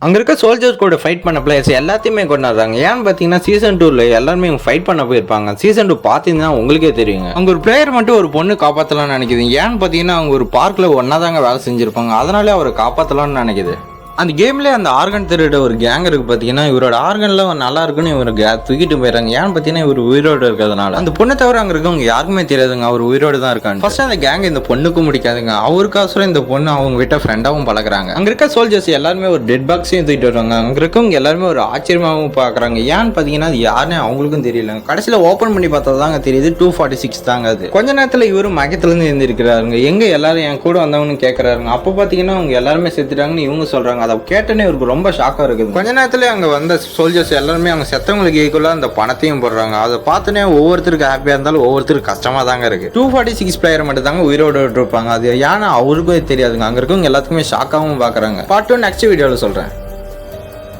அங்க இருக்க சோல்ஜர்ஸ் கூட ஃபைட் பண்ண பிளேயர்ஸ் எல்லாத்தையுமே கொண்டாடுறாங்க. ஏன்னு பார்த்தீங்கன்னா சீசன் 2ல எல்லாருமே ஃபைட் பண்ண போயிருப்பாங்க. சீசன் 2 பார்த்தீங்கன்னா உங்களுக்கே தெரியுங்க. அங்க ஒரு பிளேயர் மட்டும் ஒரு பொண்ணு காப்பாற்றலாம்னு நினைக்குது. ஏன்னு பார்த்தீங்கன்னா அவங்க ஒரு பார்க்ல ஒன்னா தாங்க வேலை செஞ்சிருப்பாங்க. அதனாலே அவரை காப்பாற்றலாம்னு நினைக்குது. அந்த கேம்லேயே அந்த ஆர்கன் திருட ஒரு கேங் இருக்கு பார்த்தீங்கன்னா, இவரோட ஆர்கன்ல நல்லா இருக்குன்னு இவருக்கு தூக்கிட்டு போயிடறாங்க. ஏன்னு பார்த்தீங்கன்னா இவர் உயிரோடு இருக்கிறதுனால. அந்த பொண்ணை தவிர அங்கே இருக்கவங்க யாருக்குமே தெரியாதுங்க அவர் உயிரோடு தான் இருக்காங்க. ஃபர்ஸ்ட் அந்த கேங் இந்த பொண்ணுக்கும் முடிக்காதுங்க. அவருக்காசுரம் இந்த பொண்ணு அவங்க விட்ட ஃப்ரெண்டாகவும் பழகுறாங்க. அங்கே இருக்க சோல்ஜர்ஸ் எல்லாருமே ஒரு டெட் பாக்ஸையும் தூக்கிட்டு வருவாங்க. அங்கே இருக்கவங்க எல்லாருமே ஒரு ஆச்சரியமாகவும் பார்க்குறாங்க. ஏன்னு பார்த்தீங்கன்னா அது யாருன்னு அவங்களுக்கும் தெரியல. கடைசியில் ஓப்பன் பண்ணி பார்த்தா தாங்க தெரியுது 246 தாங்க அது. கொஞ்ச நேரத்தில் இவரும் மயக்கத்துலேருந்து எழுந்திருக்கிறாருங்க. எங்கே எல்லாரும் என் கூட வந்தவங்கன்னு கேட்குறாருங்க. அப்போ பார்த்தீங்கன்னா அவங்க எல்லாருமே செத்துட்டாங்கன்னு இவங்க சொல்கிறாங்க. அதை கேட்டனே இவருக்கு ரொம்ப ஷாக்காக இருக்குது. கொஞ்ச நேரத்தில் அங்கே வந்த சோல்ஜர்ஸ் எல்லாருமே அவங்க செத்தவங்களுக்கு ஈக்குவலாக அந்த பணத்தையும் போடுறாங்க. அதை பார்த்துனே ஒவ்வொருத்தருக்கு ஹாப்பியாக இருந்தாலும் ஒவ்வொருத்தருக்கு கஷ்டமாக தாங்க இருக்குது. 246 பிளேயர் மட்டும் தாங்க உயிரோடு இருப்பாங்க. அது ஏன்னா அவருக்கும் தெரியாதுங்க. அங்கே இருக்கவங்க எல்லாத்துக்குமே ஷாக்காகவும் பார்க்குறாங்க. பார்ட் 2 நெக்ஸ்ட் வீடியோவில் சொல்கிறேன்.